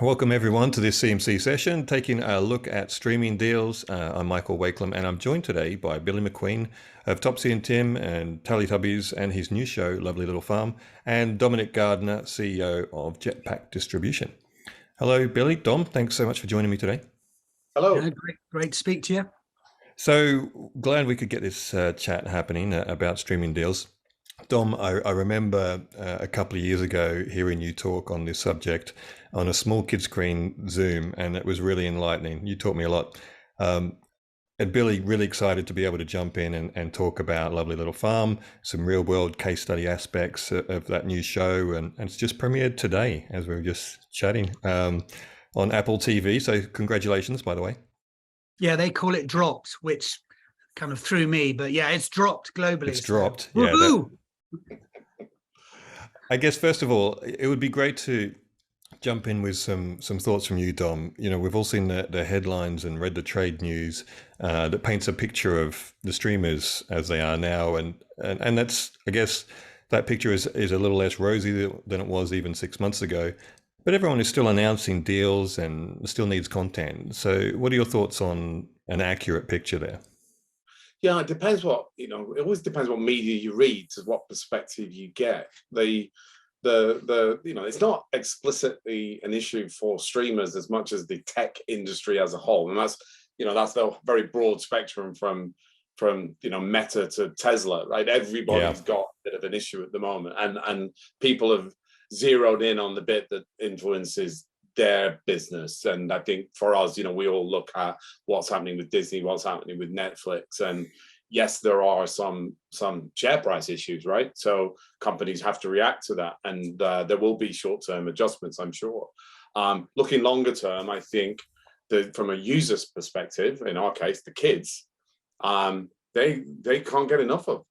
Welcome everyone to this CMC session, taking a look at streaming deals. I'm Michael Wakelam, and I'm joined today by Billy McQueen of Topsy and Tim and Teletubbies and his new show, Lovely Little Farm, and Dominic Gardner, CEO of Jetpack Distribution. Hello, Billy. Dom, thanks so much for joining me today. Hello. Great to speak to you. So glad we could get this chat happening about streaming deals. Dom, I remember a couple of years ago hearing you talk on this subject on a small kid screen Zoom, and it was really enlightening. You taught me a lot. And Billy, really excited to be able to jump in and talk about Lovely Little Farm, some real world case study aspects of that new show. And it's just premiered today, as we were just chatting, on Apple TV. So congratulations, by the way. Yeah, they call it dropped, which kind of threw me, but yeah, it's dropped globally. It's dropped. Yeah. I guess, first of all, it would be great to jump in with some thoughts from you, Dom. You know, we've all seen the headlines and read the trade news that paints a picture of the streamers as they are now, and that's, I guess, that picture is a little less rosy than it was even 6 months ago. But everyone is still announcing deals and still needs content. So, what are your thoughts on an accurate picture there? Yeah, it depends it always depends what media you read, to what perspective you get. It's not explicitly an issue for streamers as much as the tech industry as a whole. And that's the very broad spectrum from Meta to Tesla, right? Everybody's got a bit of an issue at the moment. And people have zeroed in on the bit that influences their business. And I think for us, we all look at what's happening with Disney, what's happening with Netflix, and yes, there are some share price issues, right? So companies have to react to that, and there will be short-term adjustments, I'm sure. Looking longer term, I think that from a user's perspective, in our case, the kids, they can't get enough of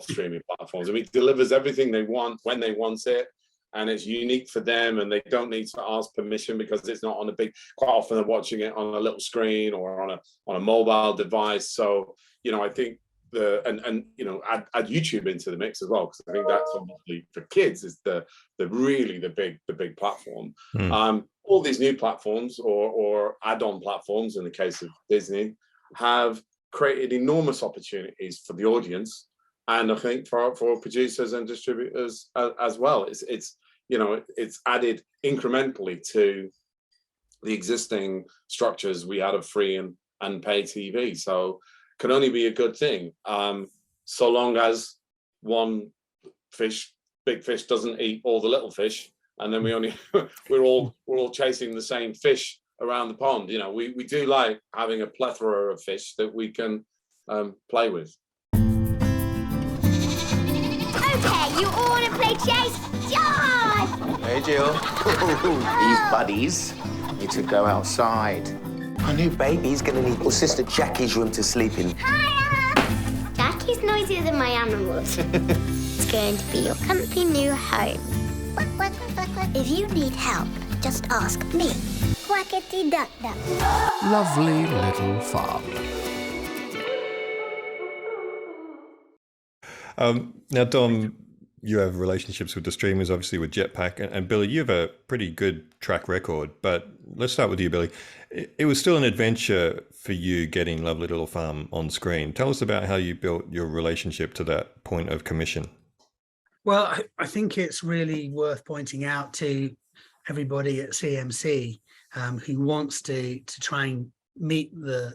streaming platforms. I mean, it delivers everything they want when they want it, and it's unique for them, and they don't need to ask permission because it's not on a big. Quite often they're watching it on a little screen or on a mobile device. So I think add YouTube into the mix as well, because I think that's obviously for kids is the big platform. All these new platforms or add-on platforms in the case of Disney have created enormous opportunities for the audience, and I think for producers and distributors as well. It's added incrementally to the existing structures we had of free and pay TV. So can only be a good thing, so long as one big fish doesn't eat all the little fish, and then we're all chasing the same fish around the pond. We do like having a plethora of fish that we can play with. Okay, you all want to play chase? John! Hey, Jill. These buddies need to go outside. Our new baby's gonna need your sister Jackie's room to sleep in. Hiya! Jackie's noisier than my animals. It's going to be your comfy new home. If you need help, just ask me. Quackity duck duck. Lovely Little Farm. Now, Dom, you have relationships with the streamers, obviously with Jetpack, and Billy, you have a pretty good track record. But let's start with you, Billy. It was still an adventure for you getting Lovely Little Farm on screen. Tell us about how you built your relationship to that point of commission. Well, I think it's really worth pointing out to everybody at CMC who wants to try and meet the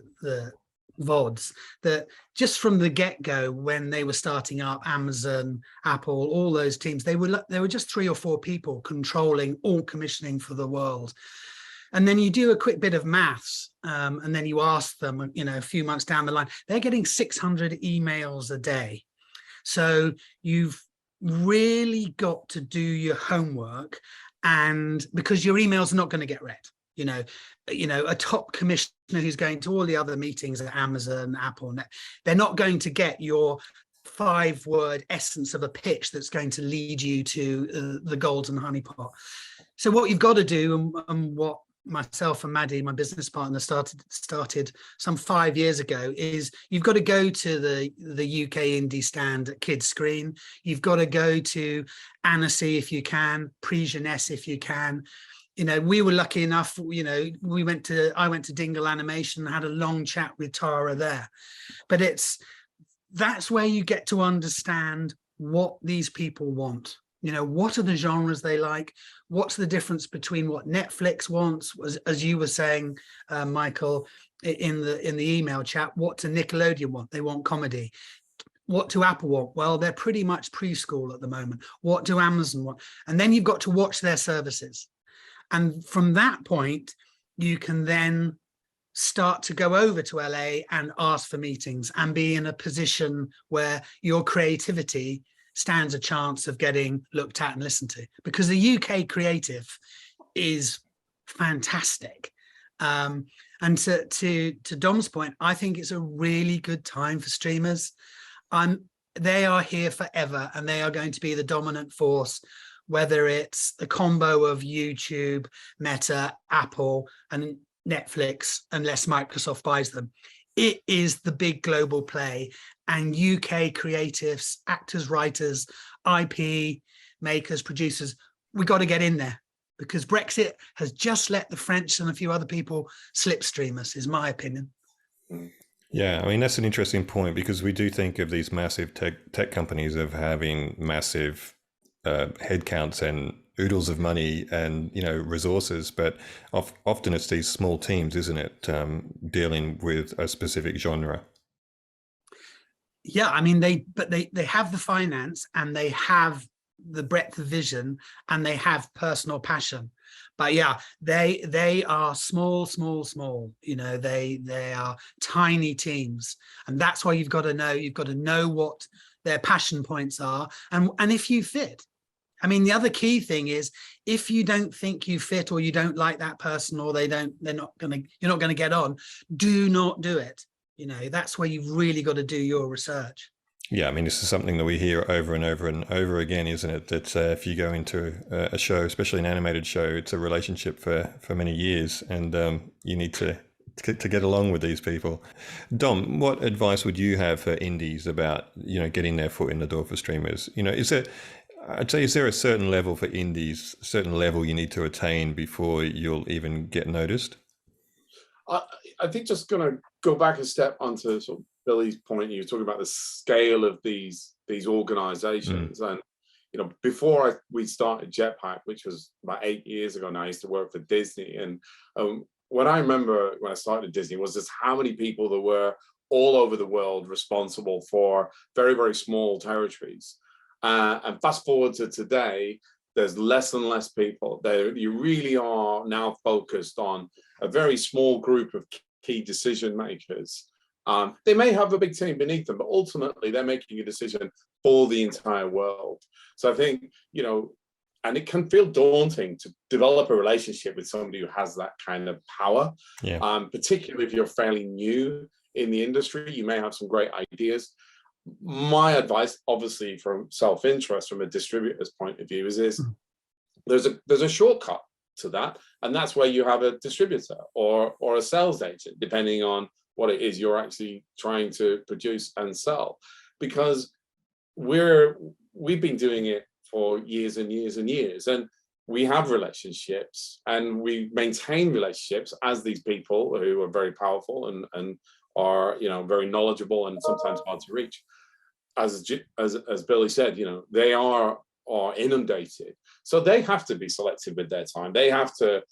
VODs, that just from the get-go, when they were starting up, Amazon, Apple, all those teams, they were just 3 or 4 people controlling all commissioning for the world. And then you do a quick bit of maths, and then you ask them, a few months down the line, they're getting 600 emails a day. So you've really got to do your homework, and because your emails are not going to get read. A top commissioner who's going to all the other meetings at Amazon, Apple, they're not going to get your 5-word essence of a pitch that's going to lead you to the golden honeypot. So what you've got to do, and what myself and Maddie, my business partner, started some 5 years ago, is you've got to go to the UK indie stand at Kids Screen. You've got to go to Annecy if you can, Prix Jeunesse if you can. we were lucky enough, I went to Dingle Animation and had a long chat with Tara there. But that's where you get to understand what these people want. What are the genres they like? What's the difference between what Netflix wants, as you were saying, Michael, in the email chat? What do Nickelodeon want? They want comedy. What do Apple want? Well, they're pretty much preschool at the moment. What do Amazon want? And then you've got to watch their services. And from that point, you can then start to go over to LA and ask for meetings and be in a position where your creativity stands a chance of getting looked at and listened to, because the UK creative is fantastic. And to Dom's point, I think it's a really good time for streamers. They are here forever, and they are going to be the dominant force, whether it's the combo of YouTube, Meta, Apple, and Netflix, unless Microsoft buys them. It is the big global play, and UK creatives, actors, writers, IP makers, producers, we got to get in there, because Brexit has just let the French and a few other people slipstream us, is my opinion. Yeah, I mean, that's an interesting point, because we do think of these massive tech companies of having massive headcounts and oodles of money and resources, but often it's these small teams, isn't it, dealing with a specific genre? Yeah, I mean, they have the finance, and they have the breadth of vision, and they have personal passion. But yeah, they are small. They are tiny teams, and that's why you've got to know what their passion points are, and if you fit. I mean, the other key thing is, if you don't think you fit, or you don't like that person, or you're not going to get on, do not do it. That's where you've really got to do your research. Yeah, I mean, this is something that we hear over and over and over again, isn't it? That if you go into a show, especially an animated show, it's a relationship for many years, and you need to get along with these people. Dom, what advice would you have for indies about getting their foot in the door for streamers? I'd say, is there a certain level for indies, a certain level you need to attain before you'll even get noticed? I think just going to go back a step onto sort of Billy's point. You were talking about the scale of these organizations. And, before we started Jetpack, which was about 8 years ago now, I used to work for Disney. And what I remember when I started Disney was just how many people there were all over the world responsible for very, very small territories. And fast forward to today, there's less and less people. You really are now focused on a very small group of key decision makers. They may have a big team beneath them, but ultimately they're making a decision for the entire world. So I think, and it can feel daunting to develop a relationship with somebody who has that kind of power, particularly if you're fairly new in the industry. You may have some great ideas. My advice, obviously from self-interest, from a distributor's point of view, is there's a shortcut to that, and that's where you have a distributor or a sales agent, depending on what it is you're actually trying to produce and sell. Because we've been doing it for years and years and years, and we have relationships, and we maintain relationships as these people who are very powerful and are very knowledgeable and sometimes hard to reach. As Billy said, they are inundated, so they have to be selective with their time. They have to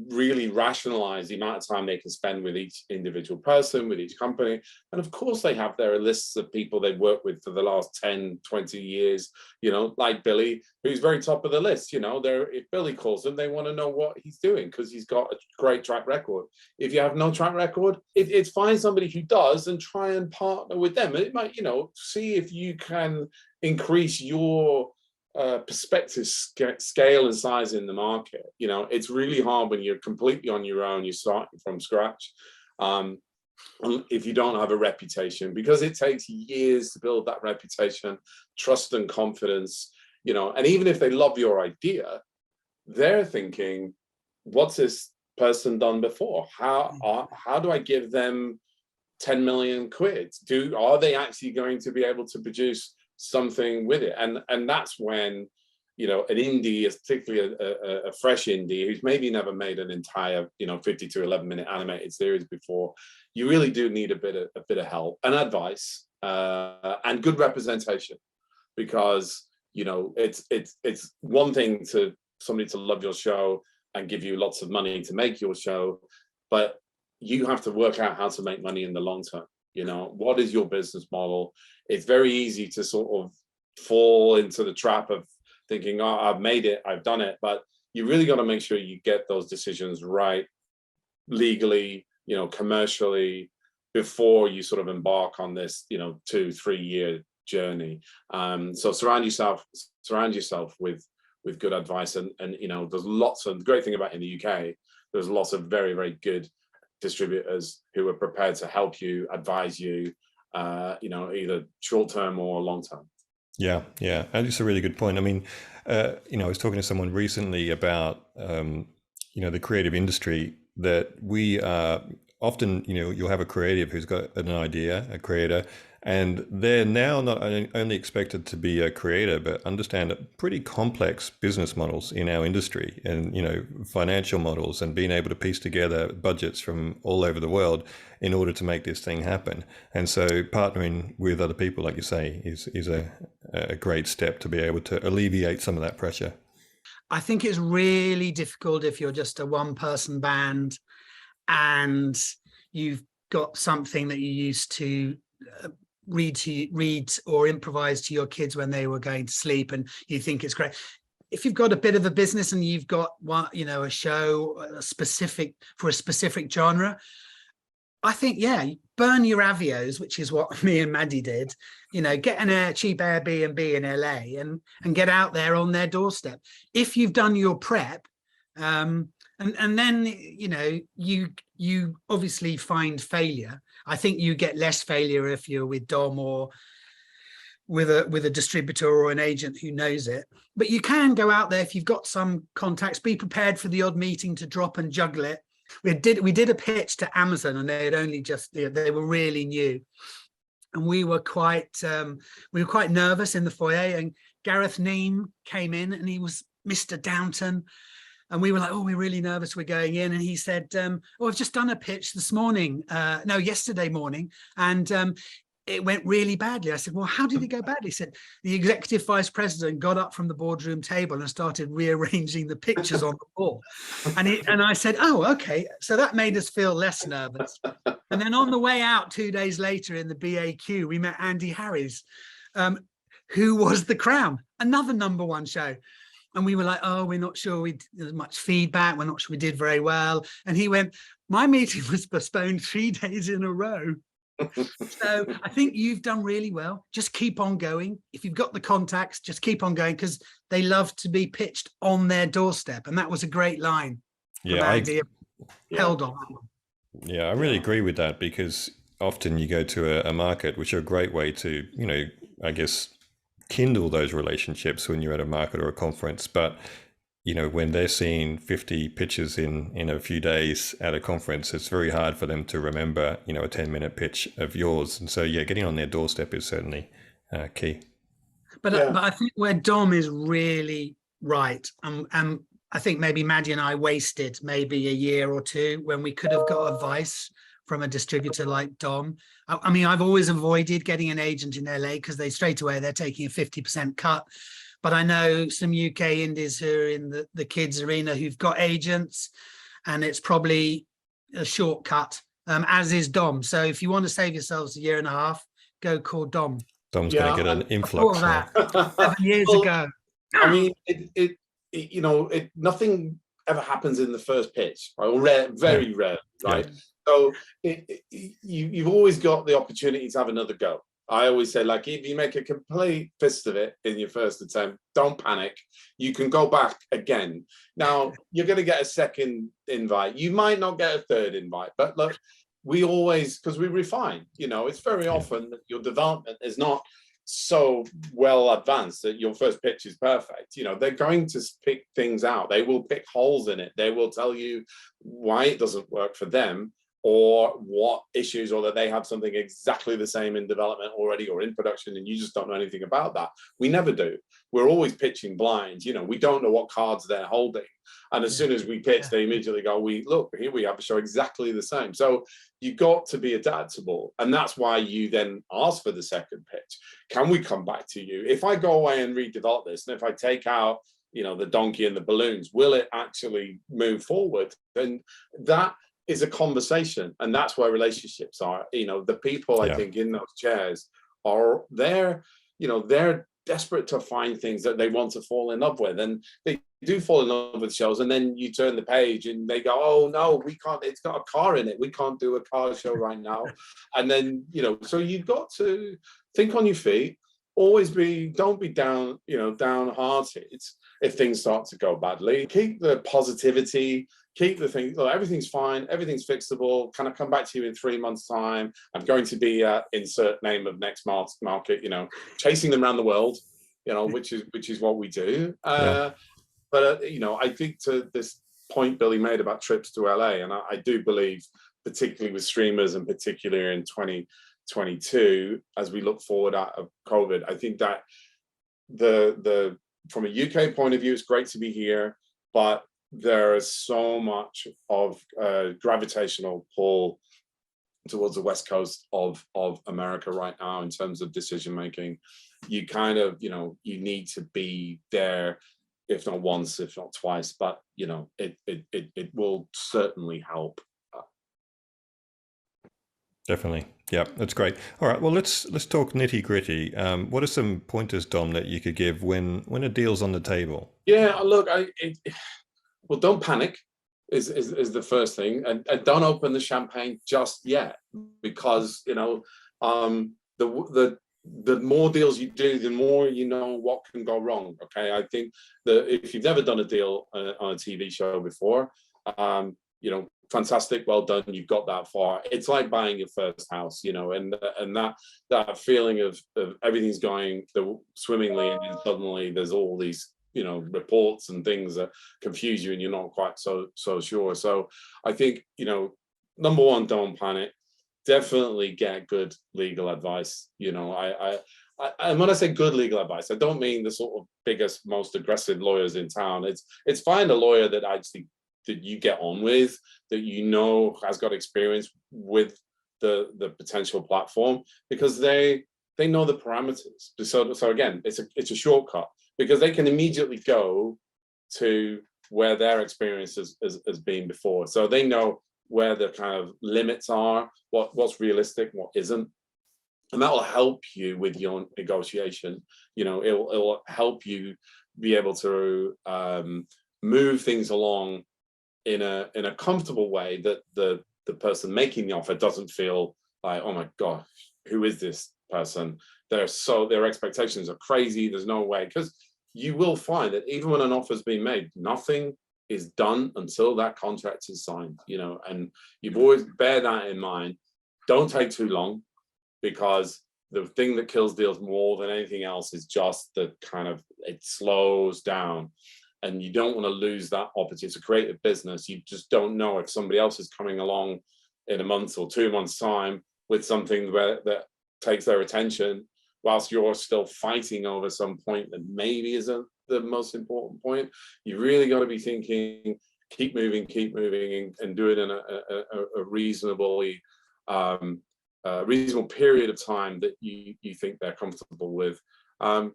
really rationalize the amount of time they can spend with each individual person, with each company. And of course they have their lists of people they've worked with for the last 10, 20 years, like Billy, who's very top of the list. If Billy calls them, they want to know what he's doing because he's got a great track record. If you have no track record, it's find somebody who does and try and partner with them. It might, see if you can increase your perspective, scale and size in the market. It's really hard when you're completely on your own, you're starting from scratch, if you don't have a reputation, because it takes years to build that reputation, trust and confidence. And even if they love your idea, they're thinking, what's this person done before? How do I give them 10 million quid? Are they actually going to be able to produce something with it? And that's when an indie, particularly a fresh indie who's maybe never made an entire 50 to 11-minute animated series before, you really do need a bit of help and advice and good representation, because it's one thing to somebody to love your show and give you lots of money to make your show, but you have to work out how to make money in the long term. What is your business model? It's very easy to sort of fall into the trap of thinking, oh, I've made it, I've done it, but you really got to make sure you get those decisions right legally, commercially, before you sort of embark on this 2-3 year journey. So surround yourself with good advice, and there's lots of, the great thing about in the UK, there's lots of very, very good distributors who are prepared to help you, advise you, either short term or long term. Yeah, and it's a really good point. I mean, I was talking to someone recently about the creative industry, that we often, you'll have a creative who's got an idea, a creator, and they're now not only expected to be a creator, but understand pretty complex business models in our industry, and financial models, and being able to piece together budgets from all over the world in order to make this thing happen. And so partnering with other people, like you say, is a great step to be able to alleviate some of that pressure. I think it's really difficult if you're just a one-person band and you've got something that you used to read or improvise to your kids when they were going to sleep, and you think it's great. If you've got a bit of a business and you've got a show for a specific genre, I think, burn your Avios, which is what me and Maddie did. Get a cheap Airbnb in LA and get out there on their doorstep. If you've done your prep, and then you obviously find failure. I think you get less failure if you're with Dom or with a distributor or an agent who knows it. But you can go out there if you've got some contacts. Be prepared for the odd meeting to drop and juggle it. We did a pitch to Amazon, and they had only just, they were really new, and we were quite nervous in the foyer. And Gareth Neame came in, and he was Mr. Downton. And we were like, oh, we're really nervous, we're going in. And he said, I've just done a pitch yesterday morning, and it went really badly. I said, well, how did it go badly? He said, the executive vice president got up from the boardroom table and started rearranging the pictures on the wall. And I said, oh, okay. So that made us feel less nervous. And then on the way out 2 days later in the BAQ, we met Andy Harries, who was The Crown, another #1 show. And we were like, oh, we're not sure there's much feedback. We're not sure we did very well. And he went, my meeting was postponed 3 days in a row. So I think you've done really well. Just keep on going. If you've got the contacts, just keep on going, because they love to be pitched on their doorstep. And that was a great line. Held on. Yeah, I really agree with that, because often you go to a market, which are a great way to, I guess, kindle those relationships when you're at a market or a conference. But when they're seeing 50 pitches in a few days at a conference, it's very hard for them to remember a 10-minute pitch of yours. And so getting on their doorstep is certainly key. But I think where Dom is really right, I think maybe Maddie and I wasted maybe a year or two when we could have got advice from a distributor like Dom. I mean, I've always avoided getting an agent in LA, because they're taking a 50% cut. But I know some UK indies who are in the kids arena who've got agents, and it's probably a shortcut, as is Dom. So if you want to save yourselves a year and a half, go call Dom. Dom's going to get an influx. That 7 years ago. I mean, nothing ever happens in the first pitch, right? Or very rare, right? Yeah. So you've always got the opportunity to have another go. I always say, like, if you make a complete fist of it in your first attempt, don't panic. You can go back again. Now, you're going to get a second invite. You might not get a third invite, but look, we always, because we refine, it's very often that your development is not so well advanced that your first pitch is perfect. They're going to pick things out. They will pick holes in it. They will tell you why it doesn't work for them. or what issues, or that they have something exactly the same in development already or in production, and you just don't know anything about that. We never do. We're always pitching blind. You know, we don't know what cards they're holding. And as soon as we pitch, they immediately go, look, here we have a show exactly the same. So you've got to be adaptable. And that's why you then ask for the second pitch. Can we come back to you? If I go away and redevelop this, and if I take out, you know, the donkey and the balloons, will it actually move forward? And that is a conversation, and that's where relationships are. You know, the people I think in those chairs are there, you know, they're desperate to find things that they want to fall in love with, and they do fall in love with shows, and then you turn the page and they go, oh no, we can't, it's got a car in it, we can't do a car show right now. And then, you know, so you've got to think on your feet, always don't be down, you know, downhearted if things start to go badly. Keep the positivity, keep the thing, look, everything's fine, everything's fixable. Can I come back to you in 3 months' time? I'm going to be insert name of next market, you know, chasing them around the world, you know, which is what we do. But you know, I think to this point Billy made about trips to LA, and I do believe, particularly with streamers, and particularly in 2022, as we look forward out of COVID, I think that the from a UK point of view, it's great to be here, but there is so much of gravitational pull towards the West Coast of America right now in terms of decision making. You kind of, you know, you need to be there, if not once, if not twice, but you know, it will certainly help. Definitely. Yeah, that's great. All right, well, let's talk nitty gritty. What are some pointers, Dom, that you could give when a deal's on the table? Yeah, look, well, don't panic is the first thing, and don't open the champagne just yet, because you know, the more deals you do, the more you know what can go wrong. Okay, I think that if you've never done a deal on a TV show before, you know, fantastic, well done, you've got that far. It's like buying your first house, you know, and that feeling of everything's going swimmingly, and then suddenly there's all these, you know, reports and things that confuse you, and you're not quite so sure. So I think, you know, number one, don't panic. Definitely get good legal advice. You know, and when I say good legal advice, I don't mean the sort of biggest, most aggressive lawyers in town. It's find a lawyer that actually that you get on with, that you know has got experience with the potential platform, because they know the parameters. So again, it's a shortcut, because they can immediately go to where their experience has been before. So they know where the kind of limits are, what's realistic, what isn't. And that will help you with your negotiation. You know, it will help you be able to move things along in a comfortable way, that the person making the offer doesn't feel like, oh my gosh, who is this person? Their expectations are crazy. There's no way, because you will find that even when an offer's been made, nothing is done until that contract is signed, you know, and you've always bear that in mind. Don't take too long, because the thing that kills deals more than anything else is just the kind of, it slows down, and you don't want to lose that opportunity to create a business. You just don't know if somebody else is coming along in a month or 2 months' time with something that takes their attention, whilst you're still fighting over some point that maybe isn't the most important point. You really got to be thinking, keep moving, and do it in a reasonably reasonable period of time that you think they're comfortable with. And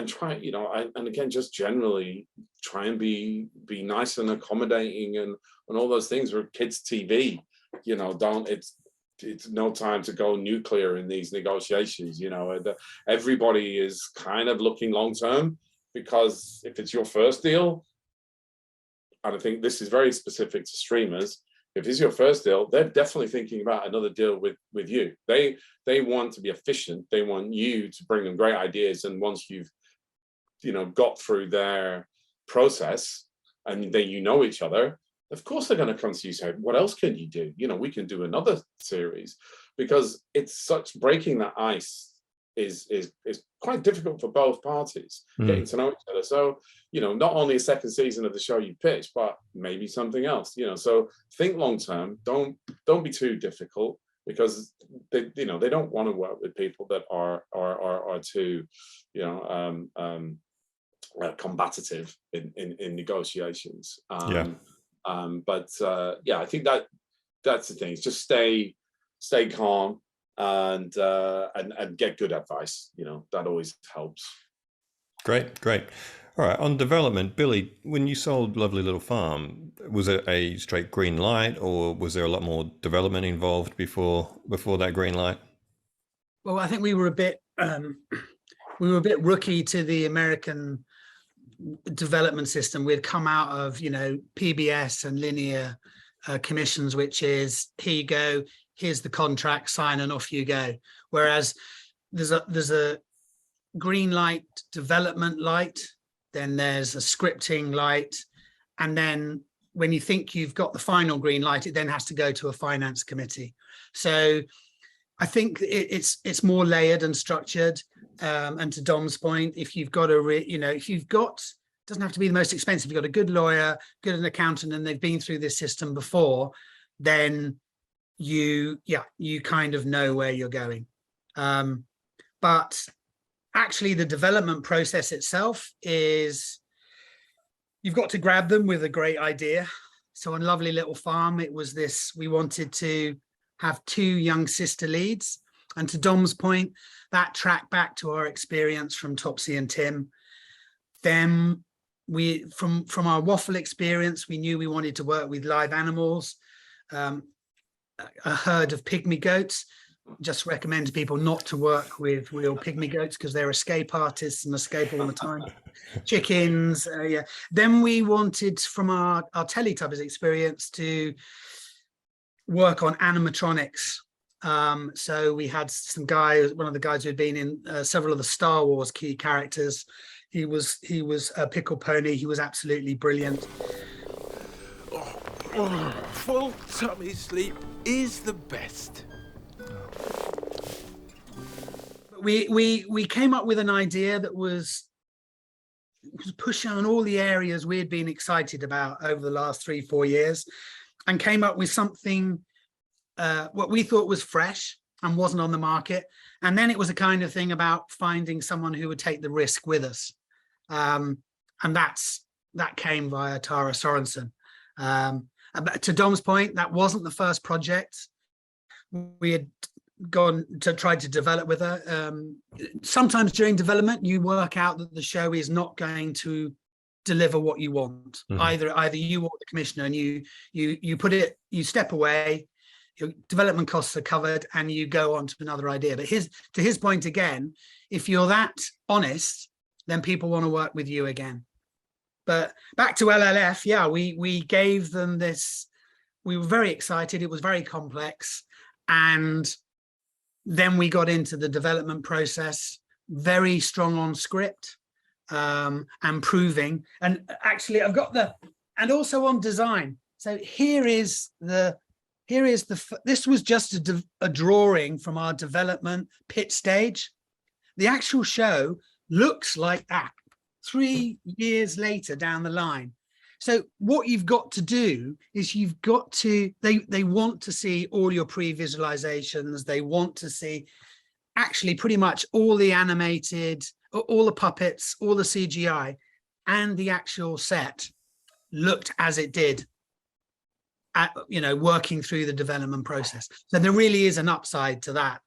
try, you know, and again, just generally try and be nice and accommodating and all those things. We're kids' TV, you know, it's no time to go nuclear in these negotiations. You know, everybody is kind of looking long term, because if it's your first deal, and I think this is very specific to streamers, if it's your first deal, they're definitely thinking about another deal with you. They want to be efficient. They want you to bring them great ideas. And once you've, you know, got through their process and then you know each other, of course they're going to come to you and say, what else can you do? You know, we can do another series, because it's such breaking that ice is quite difficult for both parties getting to know each other. So, you know, not only a second season of the show you pitch, but maybe something else, you know. So think long term, don't be too difficult, because they, you know, they don't want to work with people that are too, you know, combative in negotiations. But yeah, I think that's the thing. It's just stay calm and get good advice. You know, that always helps. Great. All right, on development, Billy, when you sold Lovely Little Farm, was it a straight green light, or was there a lot more development involved before that green light? Well, I think we were a bit rookie to the American development system. We'd come out of, you know, PBS and linear commissions, which is, here you go, here's the contract, sign and off you go. Whereas there's a green light development light, then there's a scripting light, and then when you think you've got the final green light, it then has to go to a finance committee. So I think it's more layered and structured. And to Dom's point, if you've got doesn't have to be the most expensive, you've got a good lawyer, good an accountant, and they've been through this system before, then you kind of know where you're going. But actually the development process itself is, you've got to grab them with a great idea. So on Lovely Little Farm, it was this, we wanted to have 2 young sister leads. And to Dom's point, that tracked back to our experience from Topsy and Tim. Then we, from our waffle experience, we knew we wanted to work with live animals, a herd of pygmy goats. Just recommend to people not to work with real pygmy goats because they're escape artists and escape all the time. Chickens, yeah. Then we wanted, from our Teletubbies experience, to work on animatronics. So we had some guy, one of the guys who had been in several of the Star Wars key characters. He was a Pickle Pony. He was absolutely brilliant. Full tummy sleep is the best. We came up with an idea that was pushing on all the areas we had been excited about over the last 3-4 years, and came up with something what we thought was fresh and wasn't on the market. And then it was a kind of thing about finding someone who would take the risk with us. And that came via Tara Sorensen. To Dom's point, that wasn't the first project we had gone to try to develop with her. Sometimes during development, you work out that the show is not going to deliver what you want. Either you or the commissioner, and you put it, you step away, your development costs are covered, and you go on to another idea. But to his point again, if you're that honest, then people want to work with you again. But back to LLF, yeah, we gave them this. We were very excited. It was very complex, and then we got into the development process, very strong on script, and proving. And actually, I've got and also on design. So this was just a drawing from our development pitch stage. The actual show looks like that 3 years later down the line. So what you've got to do is you've got to, they want to see all your pre-visualizations. They want to see actually pretty much all the animated, all the puppets, all the CGI, and the actual set looked as it did at, working through the development process. So there really is an upside to that,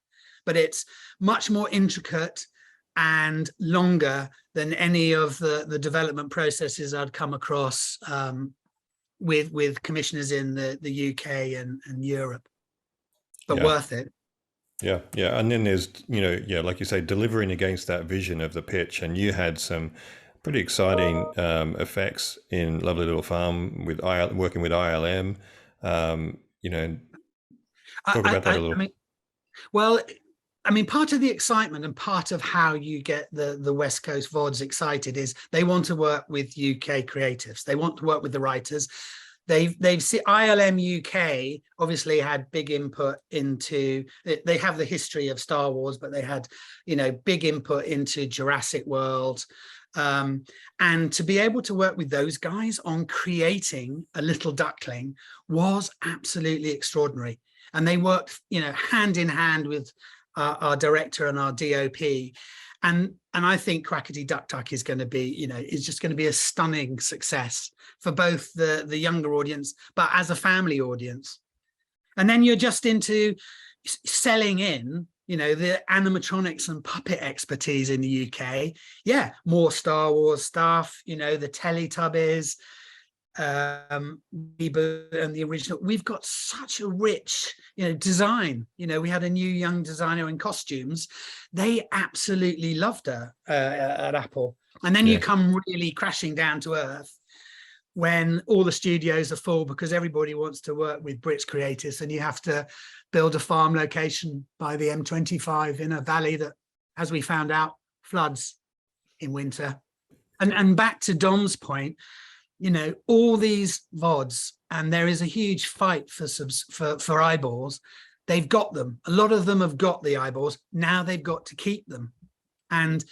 but it's much more intricate and longer than any of the development processes I'd come across with commissioners in the UK and Europe, but worth it. Yeah. And then there's, like you say, delivering against that vision of the pitch. And you had some pretty exciting effects in Lovely Little Farm with working with ILM. Talk about that a little. Part of the excitement and part of how you get the West Coast VODs excited is they want to work with UK creatives. They want to work with the writers. ILM UK obviously had big input into, they have the history of Star Wars, but they had, you know, big input into Jurassic World. And to be able to work with those guys on creating a little duckling was absolutely extraordinary. And they worked, you know, hand in hand with our director and our DOP. And I think Quackity Duck Duck is going to be, you know, is just going to be a stunning success for both the younger audience, but as a family audience. And then you're just into selling in, you know, the animatronics and puppet expertise in the UK. Yeah, more Star Wars stuff, you know, the Teletubbies, reboot and the original. We've got such a rich, you know, design. You know, we had a new young designer in costumes. They absolutely loved her at Apple. And then you come really crashing down to earth when all the studios are full because everybody wants to work with Brits creators, and you have to build a farm location by the M25 in a valley that, as we found out, floods in winter. And back to Dom's point, you know, all these VODs, and there is a huge fight for eyeballs. They've got them. A lot of them have got the eyeballs. Now they've got to keep them. And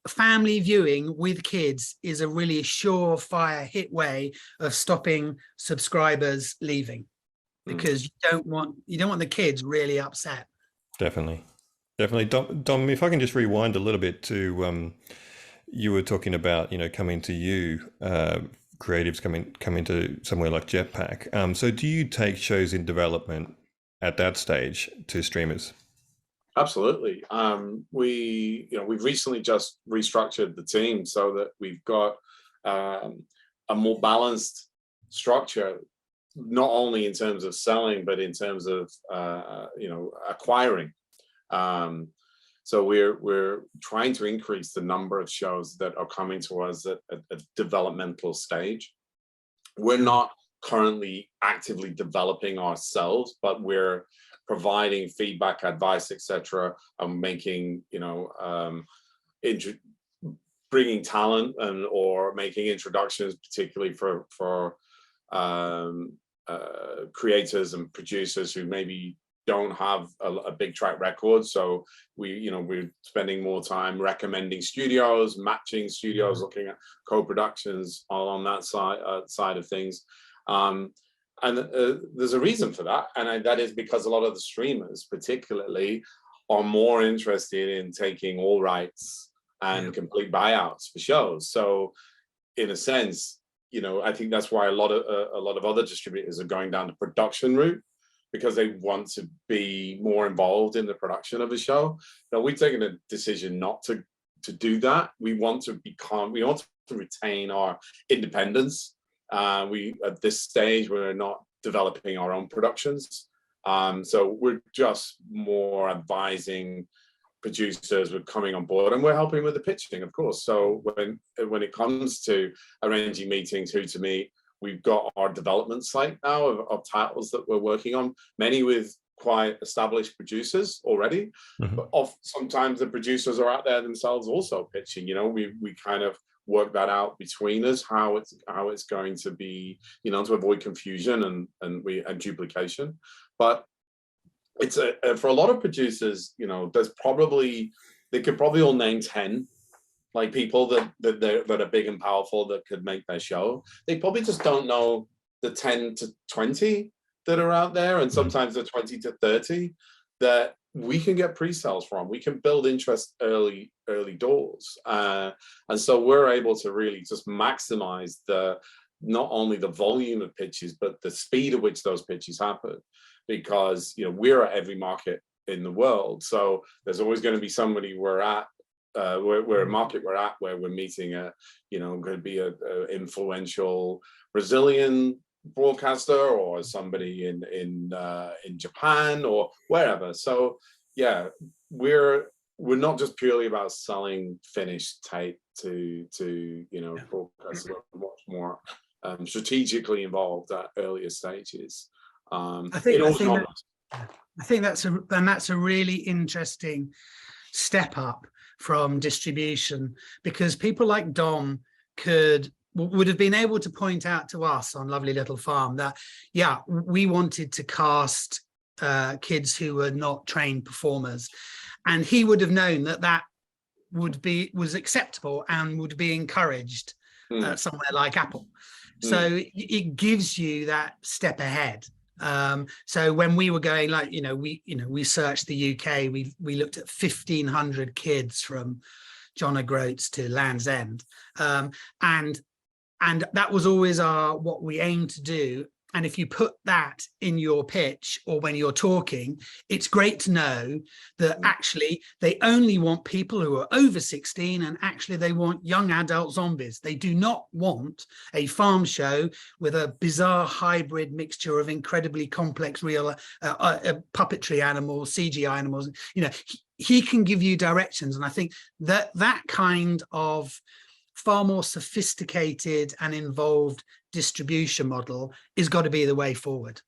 family viewing with kids is a really surefire hit way of stopping subscribers leaving, because you don't want the kids really upset. Definitely. Dom, if I can just rewind a little bit to you were talking about, you know, coming to you, creatives coming to somewhere like Jetpack. So do you take shows in development at that stage to streamers? Absolutely. We've recently just restructured the team so that we've got a more balanced structure, not only in terms of selling, but in terms of acquiring. So we're trying to increase the number of shows that are coming to us at a developmental stage. We're not currently actively developing ourselves, but we're providing feedback, advice, etc., and making, bringing talent or making introductions, particularly for creators and producers who maybe don't have a big track record. So we're spending more time recommending studios, matching studios, looking at co-productions, all on that side of things. And there's a reason for that, and that is because a lot of the streamers, particularly, are more interested in taking all rights and complete buyouts for shows. So, in a sense, I think that's why a lot of other distributors are going down the production route, because they want to be more involved in the production of a show. Now, we've taken a decision not to do that. We want to retain our independence. At this stage, we're not developing our own productions. So we're just more advising producers. We're coming on board, and we're helping with the pitching, of course. So when it comes to arranging meetings, who to meet, we've got our development slate now of titles that we're working on, many with quite established producers already. Mm-hmm. But sometimes the producers are out there themselves also pitching. We kind of work that out between us, how it's going to be, to avoid confusion and duplication. But it's for a lot of producers, they could probably all name 10 like people that are big and powerful that could make their show. They probably just don't know the 10 to 20 that are out there, and sometimes the 20 to 30 that we can get pre-sales from. We can build interest early doors, and so we're able to really just maximize not only the volume of pitches, but the speed at which those pitches happen, because we're at every market in the world. So there's always going to be somebody we're a market we're at where we're meeting going to be a influential Brazilian broadcaster, or somebody in Japan or wherever. So yeah, we're not just purely about selling finished tape to broadcasters. We're much more strategically involved at earlier stages. I think that's a really interesting step up from distribution, because people like Dom could would have been able to point out to us on Lovely Little Farm that, yeah, we wanted to cast kids who were not trained performers, and he would have known that that was acceptable and would be encouraged somewhere like Apple. So it gives you that step ahead. So when we were going, like, we searched the UK, we looked at 1,500 kids from John O'Groats to Land's End, and that was always what we aimed to do. And if you put that in your pitch or when you're talking, it's great to know that actually they only want people who are over 16, and actually they want young adult zombies. They do not want a farm show with a bizarre hybrid mixture of incredibly complex real puppetry animals, CGI animals. He can give you directions. And I think that kind of far more sophisticated and involved distribution model is got to be the way forward.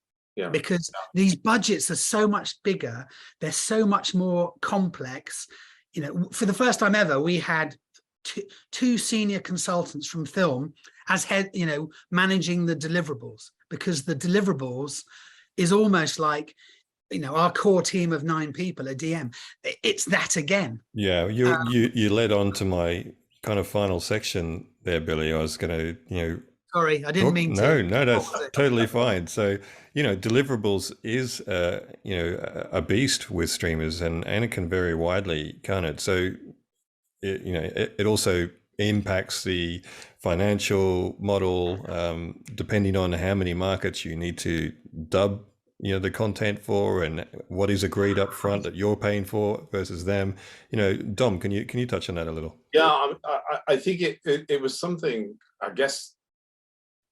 Because these budgets are so much bigger, they're so much more complex. For the first time ever, we had two senior consultants from film as head, managing the deliverables, because the deliverables is almost like, our core team of 9 people, a DM. It's that again. Yeah, you led on to my kind of final section there, Billy. I was going to, Sorry, I didn't mean to. No, that's totally fine. So, deliverables is, a beast with streamers, and it can vary widely, can't it? So, it also impacts the financial model, depending on how many markets you need to dub, the content for, and what is agreed up front that you're paying for versus them. Dom, can you touch on that a little? Yeah, I think it was something, I guess,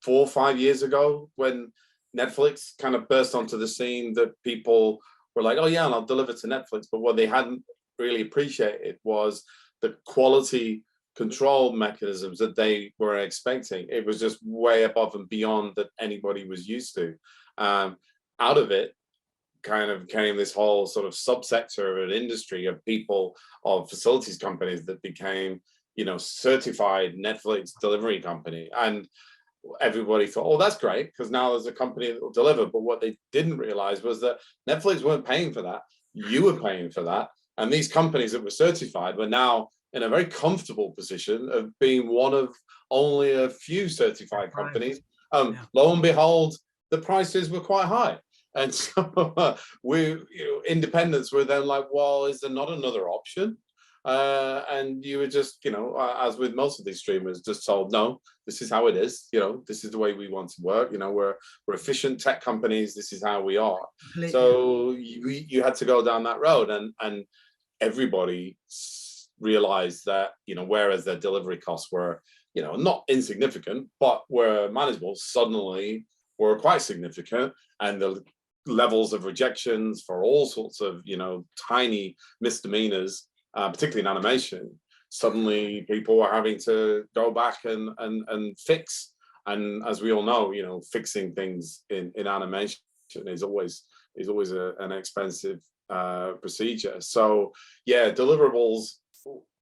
4 or 5 years ago when Netflix kind of burst onto the scene, that people were like, oh yeah, and I'll deliver to Netflix. But what they hadn't really appreciated was the quality control mechanisms that they were expecting. It was just way above and beyond that anybody was used to. Out of it kind of came this whole sort of subsector of an industry of people, of facilities companies that became, certified Netflix delivery company. And everybody thought, oh, that's great, because now there's a company that will deliver. But what they didn't realize was that Netflix weren't paying for that. You were paying for that. And these companies that were certified were now in a very comfortable position of being one of only a few certified companies. Lo and behold, the prices were quite high. And so independents were then like, well, is there not another option? And you were just, as with most of these streamers, just told, no, this is how it is. This is the way we want to work. We're efficient tech companies. This is how we are. Completely. So you had to go down that road, and everybody realized that, whereas their delivery costs were, not insignificant, but were manageable, suddenly were quite significant. And the levels of rejections for all sorts of, tiny misdemeanors, particularly in animation, suddenly people were having to go back and fix. And as we all know, fixing things in animation is always an expensive procedure. So yeah, deliverables,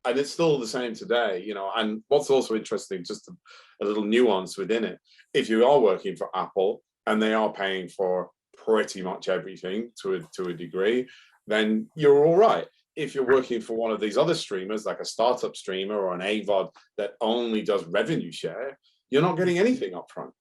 and it's still the same today, and what's also interesting, just a little nuance within it, if you are working for Apple and they are paying for pretty much everything to a degree, then you're all right. If you're working for one of these other streamers, like a startup streamer or an AVOD that only does revenue share, you're not getting anything up front.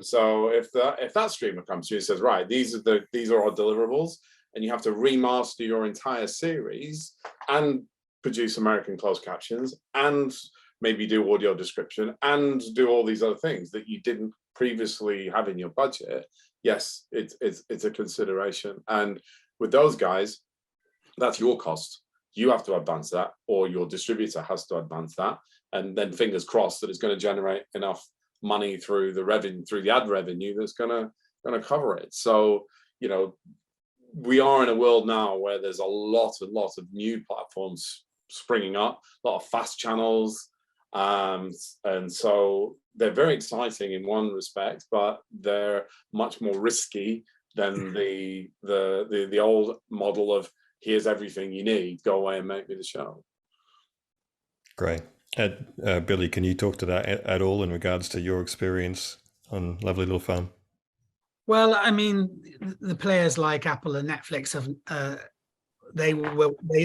So if that streamer comes to you and says, right, these are our deliverables, and you have to remaster your entire series and produce American closed captions and maybe do audio description and do all these other things that you didn't previously have in your budget, yes, it's a consideration. And with those guys, that's your cost. You have to advance that, or your distributor has to advance that, and then fingers crossed that it's going to generate enough money through the revenue, through the ad revenue, that's going to cover it. So we are in a world now where there's a lot of new platforms springing up, a lot of fast channels, and so they're very exciting in one respect, but they're much more risky than the old model of, here's everything you need, go away and make me the show. Great. Billy, can you talk to that at all in regards to your experience on Lovely Little Farm? Well, I mean, the players like Apple and Netflix have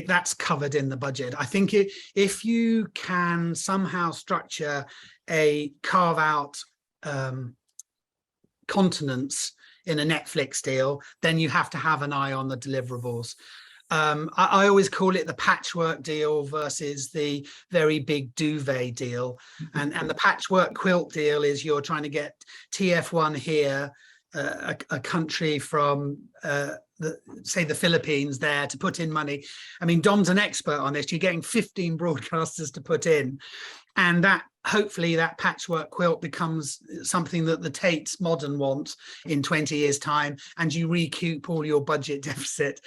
that's covered in the budget. I think if you can somehow structure a carve out continents in a Netflix deal, then you have to have an eye on the deliverables. I always call it the patchwork deal versus the very big duvet deal. And the patchwork quilt deal is you're trying to get TF1 here, a country from say the Philippines there to put in money. I mean, Dom's an expert on this. You're getting 15 broadcasters to put in, and that hopefully that patchwork quilt becomes something that the Tates Modern want in 20 years time, and you recoup all your budget deficit.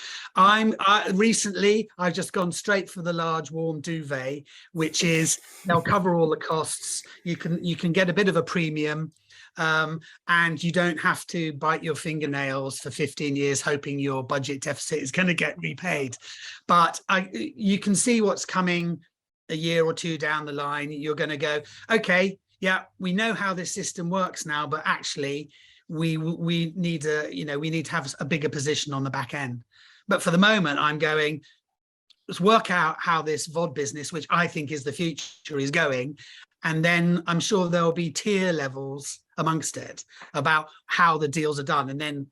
Recently I've just gone straight for the large warm duvet, which is they'll cover all the costs. You can get a bit of a premium. And you don't have to bite your fingernails for 15 years hoping your budget deficit is going to get repaid. But you can see what's coming a year or two down the line. You're going to go, okay, yeah, we know how this system works now, but actually we need to have a bigger position on the back end. But for the moment, I'm going, let's work out how this VOD business, which I think is the future, is going. And then I'm sure there'll be tier levels amongst it about how the deals are done. And then,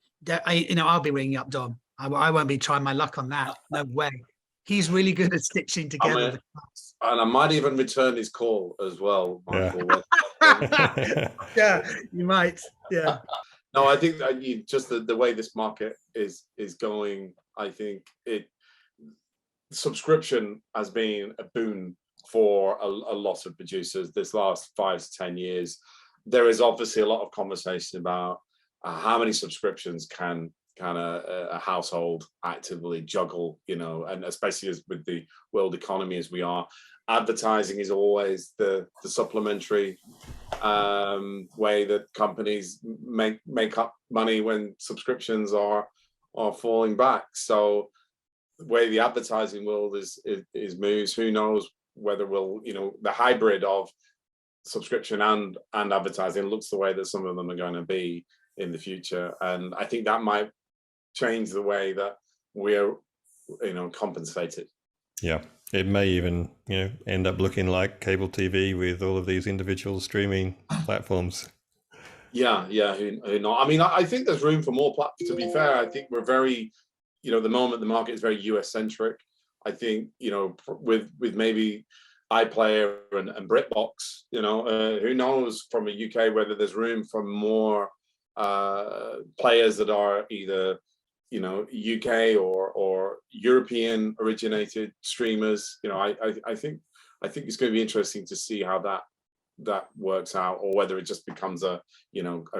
I'll be ringing up Dom. I won't be trying my luck on that. No way. He's really good at stitching together the cuts. And I might even return his call as well, Michael. Yeah, you might. Yeah. No, I think that just the way this market is going, I think subscription has been a boon for a lot of producers this last 5 to 10 years. There is obviously a lot of conversation about how many subscriptions can a household actively juggle, and especially as with the world economy as we are. Advertising is always the supplementary way that companies make up money when subscriptions are falling back. So the way the advertising world is moves, who knows whether the hybrid of subscription and advertising looks the way that some of them are going to be in the future. And I think that might change the way that we're compensated. Yeah, it may even end up looking like cable TV with all of these individual streaming platforms. Yeah, who not? I mean, I think there's room for more platforms. To be fair, I think we're very, the moment the market is very US centric. I think with maybe iPlayer and BritBox, who knows from a UK whether there's room for more players that are either UK or European originated streamers. I think it's going to be interesting to see how that works out, or whether it just becomes a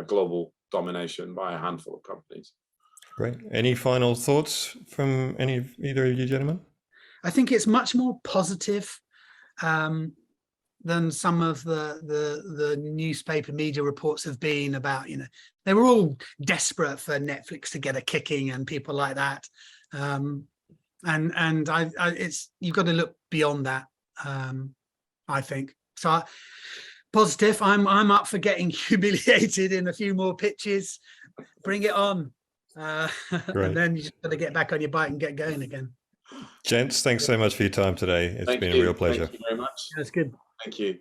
global domination by a handful of companies. Great. Any final thoughts from either of you gentlemen? I think it's much more positive than some of the newspaper media reports have been about. They were all desperate for Netflix to get a kicking and people like that. And you've got to look beyond that. I think so. Positive. I'm up for getting humiliated in a few more pitches. Bring it on. And then you just got to get back on your bike and get going again. Gents, thanks so much for your time today. It's been a real pleasure. Thank you very much. That's good. Thank you.